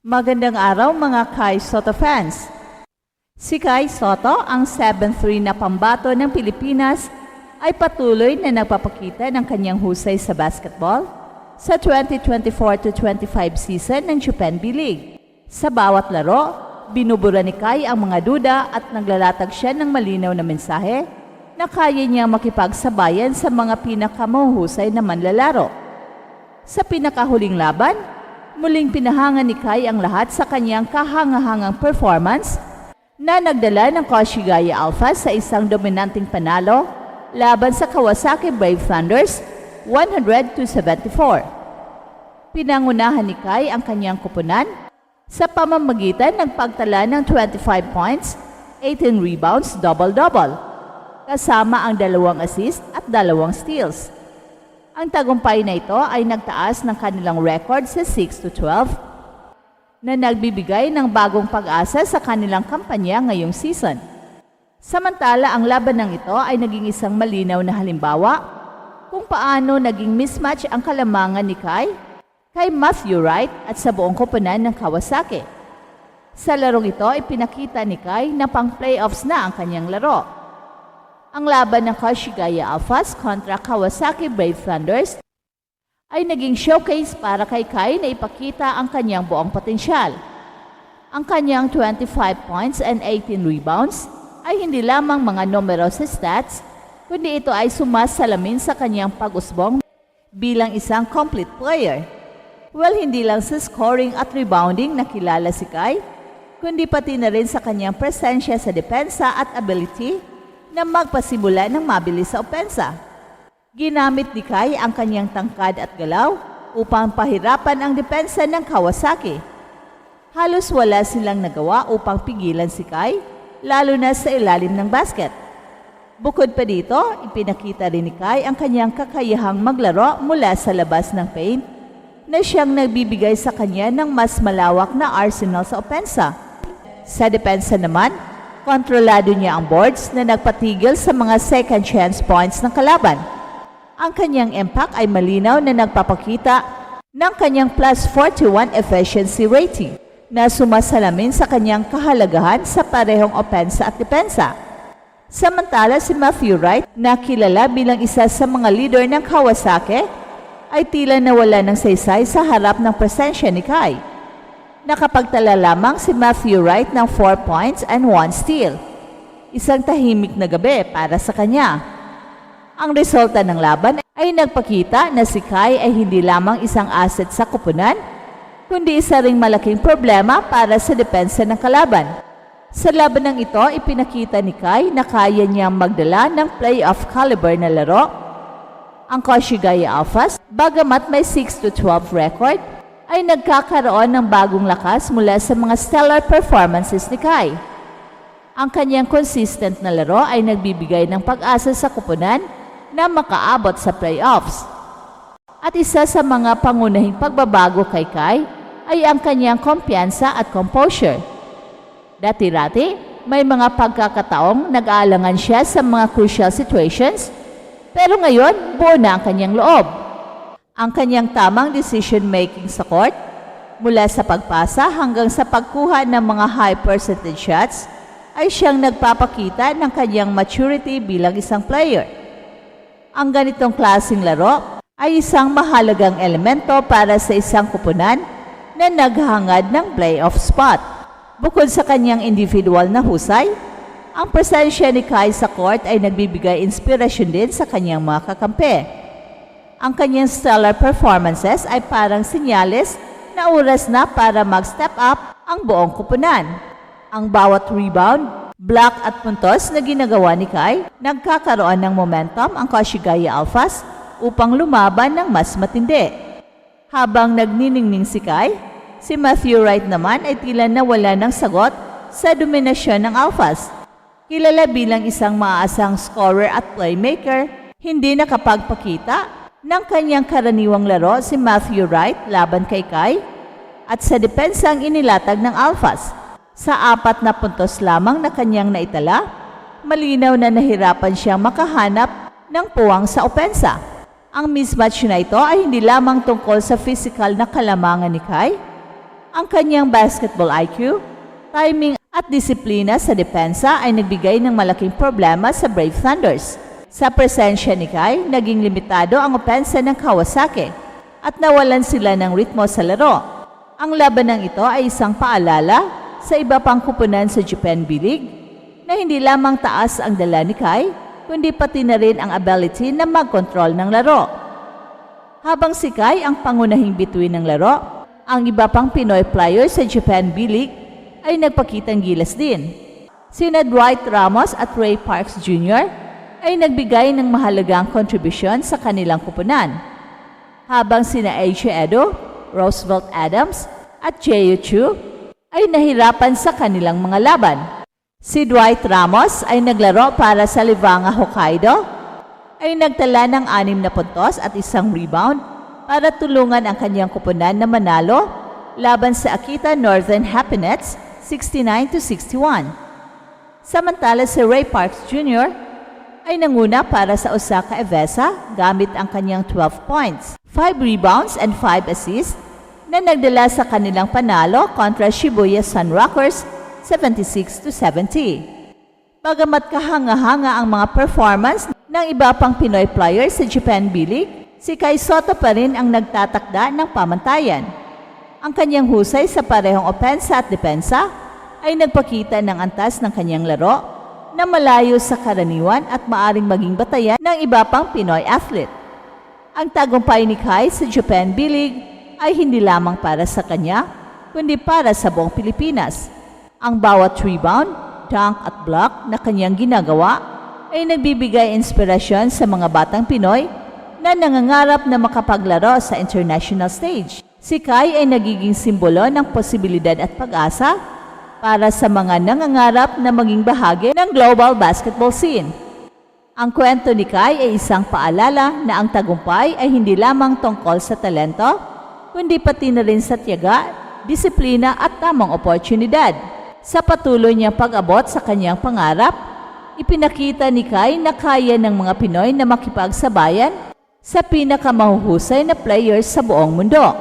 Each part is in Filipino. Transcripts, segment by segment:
Magandang araw mga Kai Soto fans! Si Kai Soto, ang 7'3" na pambato ng Pilipinas, ay patuloy na nagpapakita ng kanyang husay sa basketball sa 2024-25 season ng Chupan B-League. Sa bawat laro, binubura ni Kai ang mga duda at naglalatag siya ng malinaw na mensahe na kaya niyang makipagsabayan sa mga pinakamahuhusay na manlalaro. Sa pinakahuling laban, muling pinahangan ni Kai ang lahat sa kanyang kahangahangang performance na nagdala ng Koshigaya Alphas sa isang dominanteng panalo laban sa Kawasaki Brave Thunders 100-74. Pinangunahan ni Kai ang kanyang kupunan sa pamamagitan ng pagtala ng 25 points, 18 rebounds, double-double, kasama ang 2 assist at 2 steals. Ang tagumpay na ito ay nagtaas ng kanilang record sa 6-12 na nagbibigay ng bagong pag-asa sa kanilang kampanya ngayong season. Samantala, ang labanang ito ay naging isang malinaw na halimbawa kung paano naging mismatch ang kalamangan ni Kai kay Matthew Wright at sa buong koponan ng Kawasaki. Sa larong ito, ipinakita ni Kai na pang-playoffs na ang kanyang laro. Ang laban ng Koshigaya Alphas kontra Kawasaki Brave Thunders ay naging showcase para kay Kai na ipakita ang kanyang buong potensyal. Ang kanyang 25 points and 18 rebounds ay hindi lamang mga numero sa stats, kundi ito ay sumasalamin sa kanyang pag-usbong bilang isang complete player. Well, hindi lang sa scoring at rebounding na kilala si Kai, kundi pati na rin sa kanyang presensya sa depensa at ability na magpasimula ng mabilis sa opensa. Ginamit ni Kai ang kanyang tangkad at galaw upang pahirapan ang depensa ng Kawasaki. Halos wala silang nagawa upang pigilan si Kai, lalo na sa ilalim ng basket. Bukod pa dito, ipinakita rin ni Kai ang kanyang kakayahang maglaro mula sa labas ng paint na siyang nagbibigay sa kanya ng mas malawak na arsenal sa opensa. Sa depensa naman, kontrolado niya ang boards na nagpatigil sa mga second chance points ng kalaban. Ang kanyang impact ay malinaw na nagpapakita ng kanyang plus 41 efficiency rating na sumasalamin sa kanyang kahalagahan sa parehong opensa at depensa. Samantala, si Matthew Wright, na kilala bilang isa sa mga leader ng Kawasaki, ay tila nawala ng saysay sa harap ng presensya ni Kai. Nakapagtala lamang si Matthew Wright ng 4 points and 1 steal. Isang tahimik na gabi para sa kanya. Ang resulta ng laban ay nagpakita na si Kai ay hindi lamang isang asset sa koponan, kundi isa ring malaking problema para sa depensa ng kalaban. Sa labanang ito, ipinakita ni Kai na kaya niyang magdala ng playoff caliber na laro. Ang Koshigaya Alphas, bagamat may 6-12 record, ay nagkakaroon ng bagong lakas mula sa mga stellar performances ni Kai. Ang kanyang consistent na laro ay nagbibigay ng pag-asa sa koponan na makaabot sa playoffs. At isa sa mga pangunahing pagbabago kay Kai ay ang kanyang kumpiyansa at composure. Dati-dati, may mga pagkakataong nag-aalangan siya sa mga crucial situations, pero ngayon buo na ang kanyang loob. Ang kanyang tamang decision-making sa court, mula sa pagpasa hanggang sa pagkuha ng mga high percentage shots, ay siyang nagpapakita ng kanyang maturity bilang isang player. Ang ganitong klaseng laro ay isang mahalagang elemento para sa isang koponan na naghangad ng playoff spot. Bukod sa kanyang individual na husay, ang presensya ni Kai sa court ay nagbibigay inspirasyon din sa kanyang mga kakampi. Ang kanyang stellar performances ay parang senyales na oras na para mag-step up ang buong koponan. Ang bawat rebound, block at puntos na ginagawa ni Kai, nagkakaroon ng momentum ang Koshigaya Alphas upang lumaban ng mas matindi. Habang nagniningning si Kai, si Matthew Wright naman ay tila nawala ng sagot sa dominasyon ng Alphas. Kilala bilang isang maaasang scorer at playmaker, hindi nakapagpakita ng kanyang karaniwang laro si Matthew Wright laban kay Kai at sa depensang inilatag ng Alphas. Sa 4 na puntos lamang na kanyang naitala, malinaw na nahirapan siyang makahanap ng puwang sa opensa. Ang mismatch na ito ay hindi lamang tungkol sa physical na kalamangan ni Kai. Ang kanyang basketball IQ, timing at disiplina sa depensa ay nagbigay ng malaking problema sa Brave Thunders. Sa presensya ni Kai, naging limitado ang opensa ng Kawasaki at nawalan sila ng ritmo sa laro. Ang labanang ito ay isang paalala sa iba pang kupunan sa Japan B-League na hindi lamang taas ang dala ni Kai, kundi pati na rin ang ability na mag-control ng laro. Habang si Kai ang pangunahing bituin ng laro, ang iba pang Pinoy players sa Japan B-League ay nagpakitang gilas din. Sina Dwight Ramos at Ray Parks Jr. ay nagbigay ng mahalagang kontribusyon sa kanilang kupunan, habang sina AJ Edo, Roosevelt Adams at Jeyu Chu ay nahirapan sa kanilang mga laban. Si Dwight Ramos ay naglaro para sa Livanga Hokkaido, ay nagtala ng 6 na puntos at 1 rebound para tulungan ang kanyang kupunan na manalo laban sa Akita Northern Happinets 69-61. Samantala si Ray Parks Jr. ay nanguna para sa Osaka Evesa gamit ang kanyang 12 points, 5 rebounds and 5 assists na nagdala sa kanilang panalo kontra Shibuya Sun Rockers 76-70. Bagamat kahanga-hanga ang mga performance ng iba pang Pinoy players sa Japan B-League, si Kai Sotto pa rin ang nagtatakda ng pamantayan. Ang kanyang husay sa parehong opensa at depensa ay nagpakita ng antas ng kanyang laro na malayo sa karaniwan at maaring maging batayan ng iba pang Pinoy athlete. Ang tagumpay ni Kai sa Japan B-League ay hindi lamang para sa kanya, kundi para sa buong Pilipinas. Ang bawat rebound, dunk at block na kanyang ginagawa ay nagbibigay inspirasyon sa mga batang Pinoy na nangangarap na makapaglaro sa international stage. Si Kai ay nagiging simbolo ng posibilidad at pag-asa para sa mga nangangarap na maging bahagi ng global basketball scene. Ang kwento ni Kai ay isang paalala na ang tagumpay ay hindi lamang tungkol sa talento, kundi pati na rin sa tiyaga, disiplina at tamang oportunidad. Sa patuloy niyang pag-abot sa kanyang pangarap, ipinakita ni Kai na kaya ng mga Pinoy na makipagsabayan sa pinakamahuhusay na players sa buong mundo.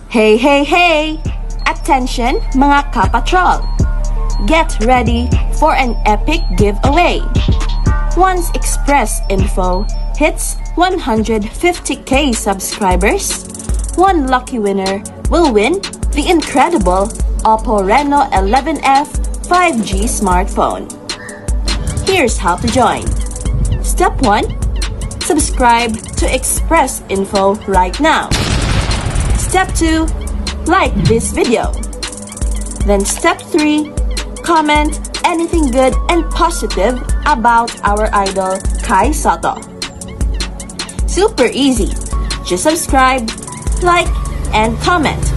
Hey, hey, hey! Attention mga kapatrol! Get ready for an epic giveaway! Once Express Info hits 150k subscribers, one lucky winner will win the incredible Oppo Reno 11F 5G smartphone. Here's how to join. Step 1. Subscribe to Express Info right now. Step 2. Like this video. Then step 3. Comment anything good and positive about our idol Kai Sotto. Super easy. Just subscribe, like, and comment.